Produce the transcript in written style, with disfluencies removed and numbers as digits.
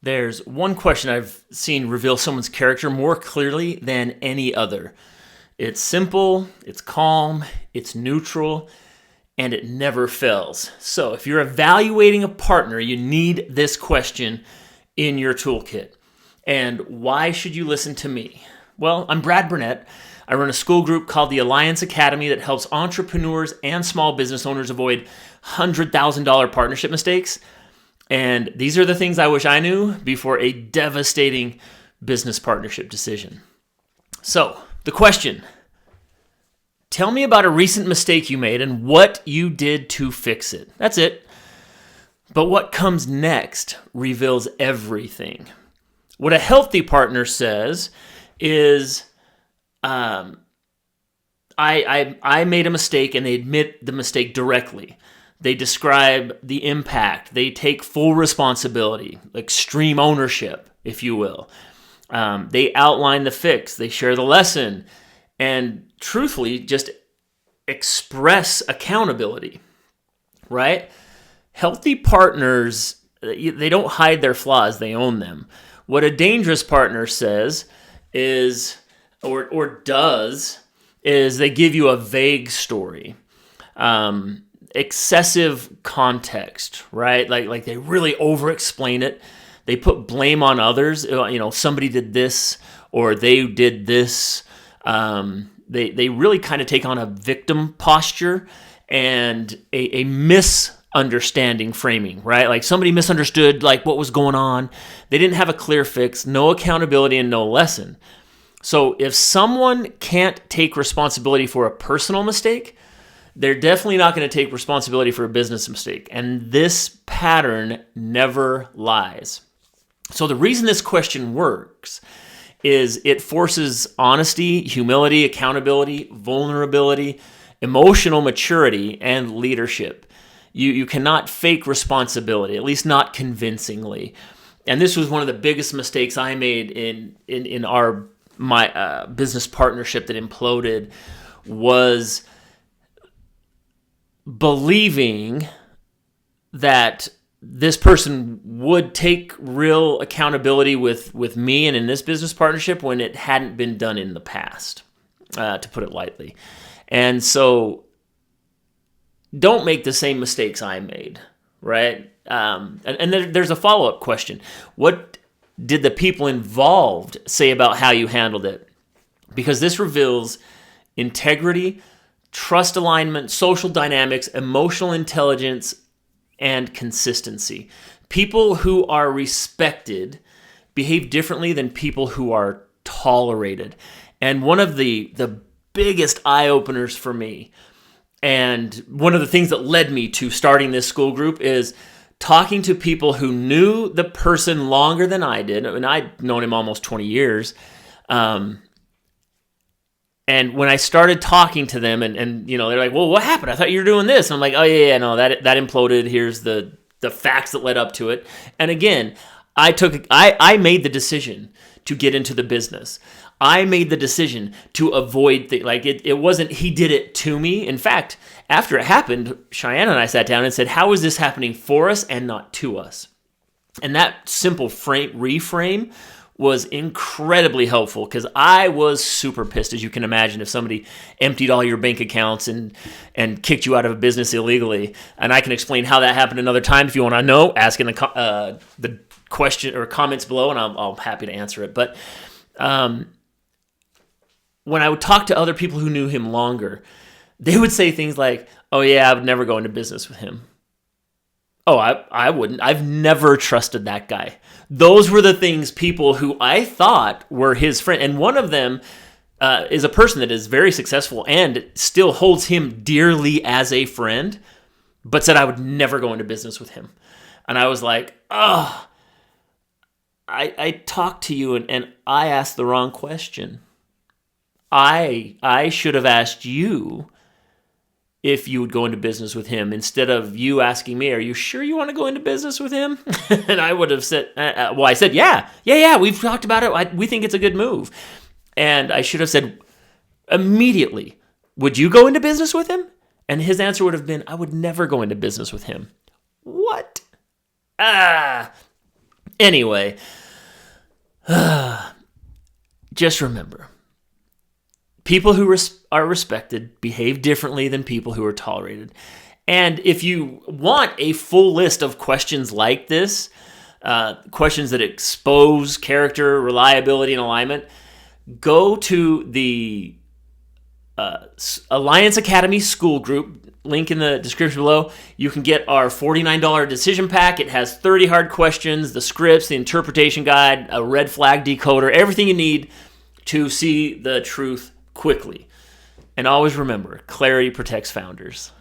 There's one question I've seen reveal someone's character more clearly than any other. It's simple, it's calm, it's neutral, and it never fails. So if you're evaluating a partner, you need this question in your toolkit. And why should you listen to me? Well, I'm Brad Burnett. I run a school group called the Alliance Academy that helps entrepreneurs and small business owners avoid $100,000 partnership mistakes. And these are the things I wish I knew before a devastating business partnership decision. So, the question: tell me about a recent mistake you made and what you did to fix it. That's it. But what comes next reveals everything. What a healthy partner says is, I made a mistake, and they admit the mistake directly. They describe the impact. They take full responsibility, extreme ownership, if you will. They outline the fix. They share the lesson. And truthfully, just express accountability, right? Healthy partners, they don't hide their flaws. They own them. What a dangerous partner says is, or does, is they give you a vague story. Excessive context, right? Like they really over-explain it. They put blame on others. Somebody did this or they did this. They really kind of take on a victim posture and a misunderstanding framing, right? Like somebody misunderstood like what was going on. They didn't have a clear fix, no accountability, and no lesson. So if someone can't take responsibility for a personal mistake, they're definitely not going to take responsibility for a business mistake. And this pattern never lies. So the reason this question works is it forces honesty, humility, accountability, vulnerability, emotional maturity, and leadership. You cannot fake responsibility, at least not convincingly. And this was one of the biggest mistakes I made in my business partnership that imploded, was believing that this person would take real accountability with me and in this business partnership when it hadn't been done in the past, to put it lightly. And so don't make the same mistakes I made, right? And there's a follow-up question. What did the people involved say about how you handled it? Because this reveals integrity, trust alignment, social dynamics, emotional intelligence, and consistency. People who are respected behave differently than people who are tolerated. And one of the biggest eye-openers for me, and one of the things that led me to starting this school group, is talking to people who knew the person longer than I did. And I'd known him almost 20 years. And when I started talking to them and they're like, well, what happened? I thought you were doing this. And I'm like, oh yeah, no, that imploded. Here's the facts that led up to it. And again, I made the decision to get into the business. I made the decision to avoid it wasn't he did it to me. In fact, after it happened, Cheyenne and I sat down and said, how is this happening for us and not to us? And that simple reframe was incredibly helpful, because I was super pissed, as you can imagine, if somebody emptied all your bank accounts and kicked you out of a business illegally. And I can explain how that happened another time if you want to know. Ask in the question or comments below, and I'm happy to answer it. But when I would talk to other people who knew him longer, they would say things like, oh yeah, I would never go into business with him. Oh, I wouldn't. I've never trusted that guy. Those were the things people who I thought were his friend. And one of them is a person that is very successful and still holds him dearly as a friend, but said I would never go into business with him. And I was like, oh, I talked to you and I asked the wrong question. I should have asked you if you would go into business with him, instead of you asking me, are you sure you want to go into business with him? And I would have said, I said, yeah, we've talked about it. We think it's a good move. And I should have said immediately, would you go into business with him? And his answer would have been, I would never go into business with him. What? Anyway, just remember, people who are respected behave differently than people who are tolerated. And if you want a full list of questions like this, questions that expose character, reliability, and alignment, go to the Alliance Academy School Group, link in the description below. You can get our $49 decision pack. It has 30 hard questions, the scripts, the interpretation guide, a red flag decoder, everything you need to see the truth quickly. And always remember, clarity protects founders.